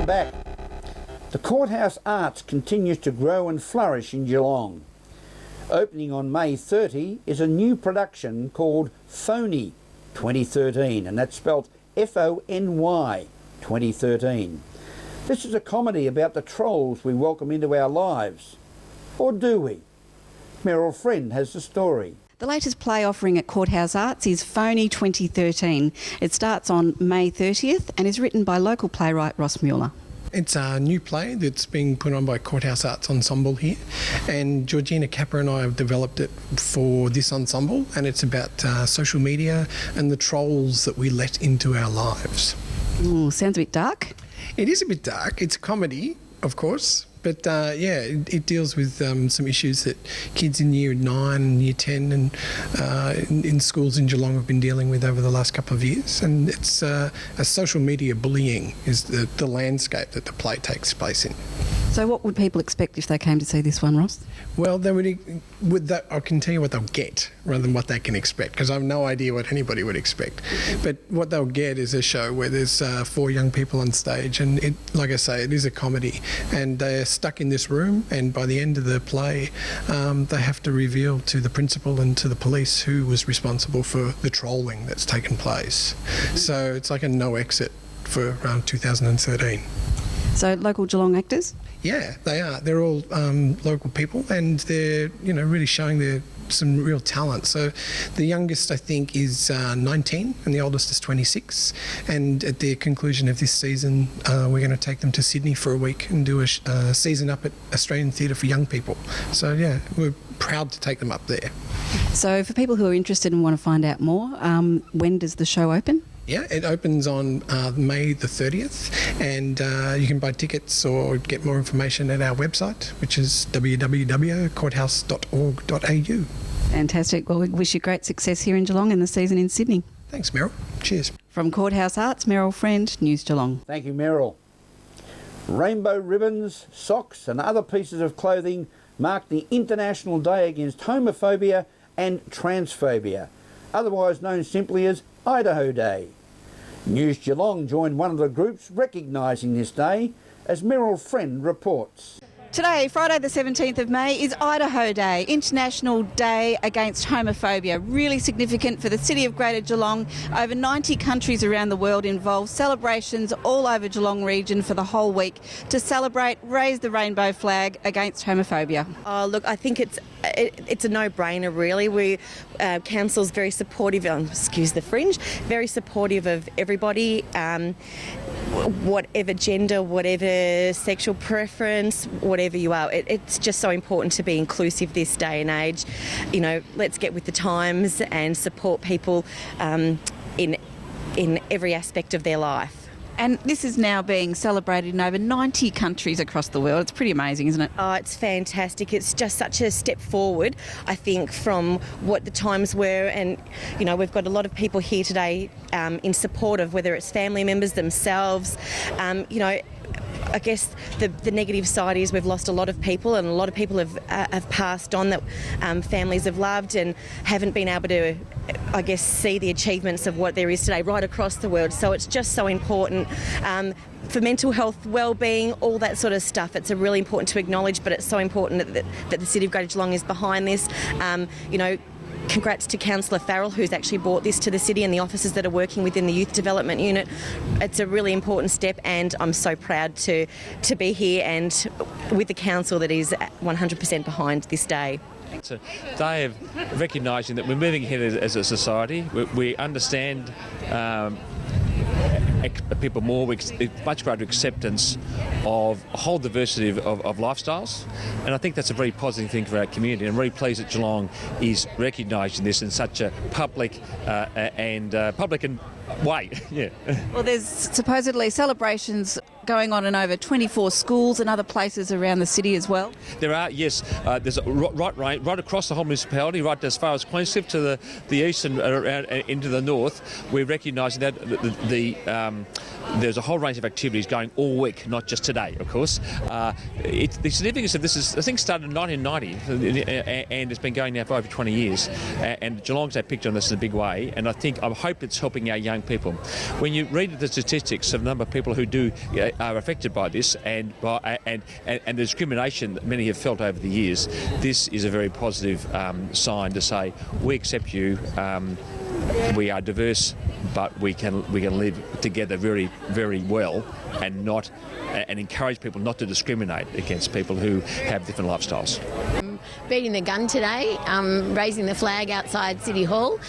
back. The Courthouse Arts continues to grow and flourish in Geelong. Opening on May 30 is a new production called Phony 2013, and that's spelled F-O-N-Y 2013. This is a comedy about the trolls we welcome into our lives. Or do we? Meryl Friend has the story. The latest play offering at Courthouse Arts is Phony 2013. It starts on May 30th and is written by local playwright Ross Mueller. It's a new play that's being put on by Courthouse Arts Ensemble here, and Georgina Capper and I have developed it for this ensemble, and it's about social media and the trolls that we let into our lives. Ooh, sounds a bit dark. It is a bit dark. It's a comedy, of course, but it deals with some issues that kids in Year 9 and Year 10 and in schools in Geelong have been dealing with over the last couple of years. And it's a social media bullying is the landscape that the play takes place in. So what would people expect if they came to see this one, Ross? Well, they I can tell you what they'll get rather than what they can expect, because I have no idea what anybody would expect. But what they'll get is a show where there's 4 young people on stage, and it, like I say, it is a comedy, and they're stuck in this room, and by the end of the play, they have to reveal to the principal and to the police who was responsible for the trolling that's taken place. So it's like a no exit for 2013. So local Geelong actors? Yeah, they are. They're all local people, and they're really showing some real talent. So the youngest, I think, is 19 and the oldest is 26. And at the conclusion of this season, we're going to take them to Sydney for a week and do a season up at Australian Theatre for Young People. So yeah, we're proud to take them up there. So for people who are interested and want to find out more, when does the show open? Yeah, it opens on May the 30th, and you can buy tickets or get more information at our website, which is www.courthouse.org.au. Fantastic. Well, we wish you great success here in Geelong and the season in Sydney. Thanks, Meryl. Cheers. From Courthouse Arts, Meryl Friend, News Geelong. Thank you, Meryl. Rainbow ribbons, socks and other pieces of clothing mark the International Day Against Homophobia and Transphobia, otherwise known simply as Idaho Day. News Geelong joined one of the groups recognising this day, as Meryl Friend reports. Today, Friday the 17th of May, is Idaho Day, International Day Against Homophobia. Really significant for the city of Greater Geelong. Over 90 countries around the world involved. Celebrations all over Geelong region for the whole week to celebrate, raise the rainbow flag against homophobia. Oh, look, I think it's a no-brainer, really. Council's very supportive, excuse the fringe, very supportive of everybody, whatever gender, whatever sexual preference, whatever you are. It's just so important to be inclusive this day and age. Let's get with the times and support people in every aspect of their life. And this is now being celebrated in over 90 countries across the world. It's pretty amazing, isn't it? Oh, it's fantastic. It's just such a step forward, I think, from what the times were. And, we've got a lot of people here today in support of whether it's family members themselves. I guess the negative side is we've lost a lot of people, and a lot of people have passed on that families have loved and haven't been able to, I guess, see the achievements of what there is today right across the world. So it's just so important for mental health, well-being, all that sort of stuff. It's really important to acknowledge, but it's so important that the City of Greater Geelong is behind this. Congrats to Councillor Farrell, who's actually brought this to the city, and the officers that are working within the Youth Development Unit. It's a really important step, and I'm so proud to be here and with the council that is 100% behind this day. It's a day of recognising that we're moving ahead as a society. We understand people more, much greater acceptance of a whole diversity of lifestyles, and I think that's a very positive thing for our community. And I'm really pleased that Geelong is recognising this in such a public way. Yeah. Well, there's supposedly celebrations going on in over 24 schools and other places around the city as well. There are, yes. There's right across the whole municipality, right as far as Queenscliff to the east and around into the north. We're recognising that there's a whole range of activities going all week, not just today, of course. The significance of this is, I think, started in 1990, and it's been going now for over 20 years. And Geelong's had picked on this in a big way, and I hope it's helping our young people. When you read the statistics of the number of people who do are affected by this and the discrimination that many have felt over the years, this is a very positive sign to say we accept you. We are diverse, but we can live together very, very well and encourage people not to discriminate against people who have different lifestyles. Beating the gun today, raising the flag outside City Hall.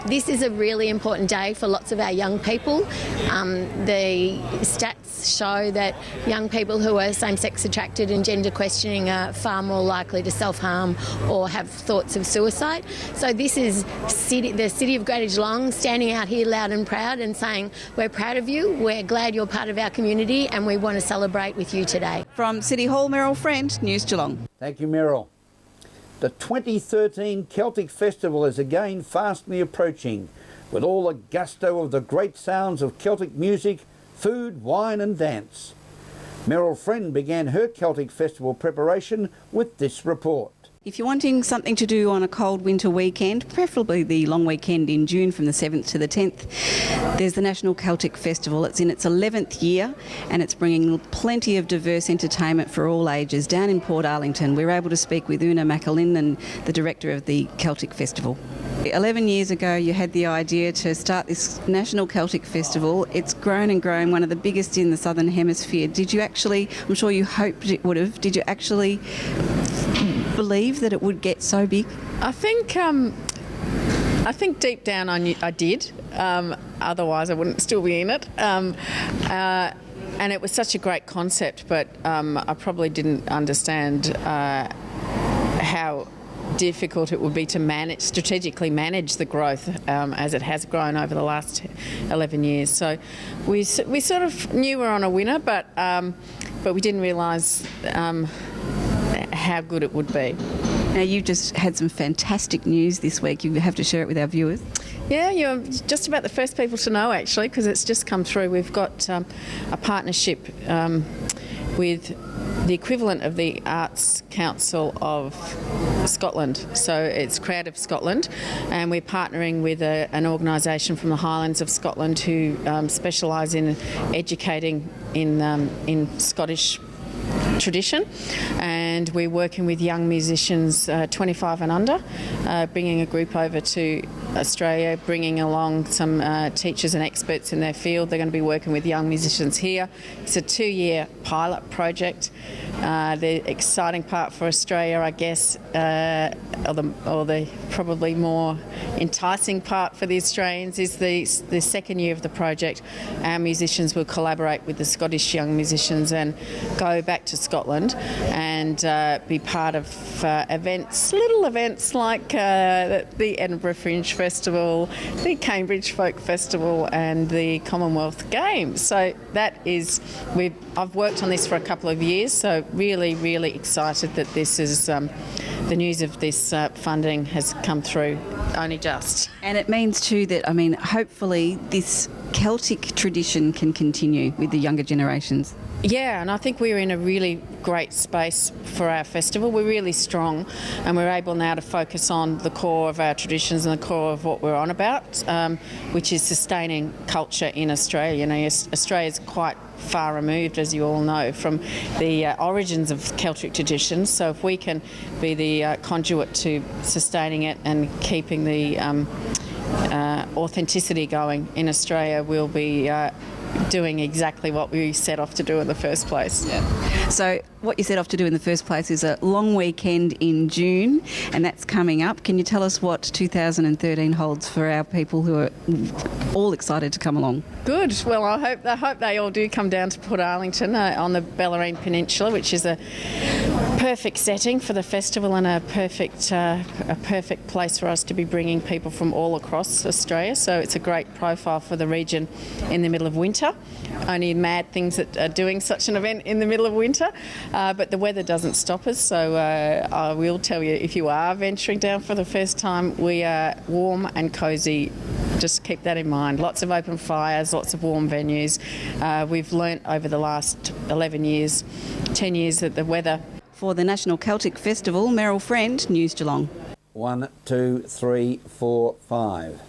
This is a really important day for lots of our young people. The stats show that young people who are same-sex attracted and gender questioning are far more likely to self-harm or have thoughts of suicide. So this is the City of Greater Geelong standing out here loud and proud and saying we're proud of you, we're glad you're part of our community and we want to celebrate with you today. From City Hall, Meryl Friend, News Geelong. Thank you, Meryl. The 2013 Celtic Festival is again fastly approaching, with all the gusto of the great sounds of Celtic music, food, wine and dance. Meryl Friend began her Celtic Festival preparation with this report. If you're wanting something to do on a cold winter weekend, preferably the long weekend in June from the 7th to the 10th, there's the National Celtic Festival. It's in its 11th year and it's bringing plenty of diverse entertainment for all ages. Down in Port Arlington, we're able to speak with Una McAlin, the director of the Celtic Festival. 11 years ago, you had the idea to start this National Celtic Festival. It's grown and grown, one of the biggest in the Southern Hemisphere. Did you actually, I'm sure you hoped it would have, did you actually believe that it would get so big? I think deep down I did. Otherwise, I wouldn't still be in it. And it was such a great concept, but I probably didn't understand how difficult it would be to strategically manage the growth as it has grown over the last 11 years. So we sort of knew we were on a winner, but we didn't realise how good it would be. Now, you've just had some fantastic news this week. You have to share it with our viewers. Yeah, you're just about the first people to know, actually, because it's just come through. We've got a partnership with the equivalent of the Arts Council of Scotland. So it's Creative Scotland, and we're partnering with an organisation from the Highlands of Scotland who specialise in educating in Scottish tradition, and we're working with young musicians 25 and under, bringing a group over to Australia, bringing along some teachers and experts in their field. They're going to be working with young musicians here. It's a 2-year pilot project. The exciting part for Australia, I guess, or the probably more enticing part for the Australians is the second year of the project. Our musicians will collaborate with the Scottish young musicians and go back to Scotland and be part of little events like the Edinburgh Fringe Festival, the Cambridge Folk Festival and the Commonwealth Games. So that is, I've worked on this for a couple of years, so really, really excited that this is the news of this funding has come through only just. And it means too that, hopefully this Celtic tradition can continue with the younger generations. Yeah, and I think we're in a really great space for our festival. We're really strong and we're able now to focus on the core of our traditions and the core of what we're on about, which is sustaining culture in Australia. Australia's quite far removed, as you all know, from the origins of Celtic traditions. So if we can be the conduit to sustaining it and keeping the authenticity going in Australia, we'll be doing exactly what we set off to do in the first place. Yeah. So what you set off to do in the first place is a long weekend in June, and that's coming up. Can you tell us what 2013 holds for our people who are all excited to come along? Good. Well, I hope they all do come down to Port Arlington on the Bellarine Peninsula, which is a perfect setting for the festival and a perfect place for us to be bringing people from all across Australia. So it's a great profile for the region in the middle of winter. Only mad things that are doing such an event in the middle of winter, but the weather doesn't stop us. So I will tell you, if you are venturing down for the first time, we are warm and cosy. Just keep that in mind. Lots of open fires, lots of warm venues. We've learnt over the last 11 years, 10 years that the weather. For the National Celtic Festival, Meryl Friend, News Geelong. 1, 2, 3, 4, 5.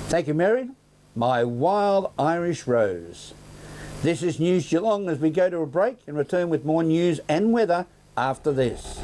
Thank you, Mary. My Wild Irish Rose. This is News Geelong as we go to a break and return with more news and weather after this.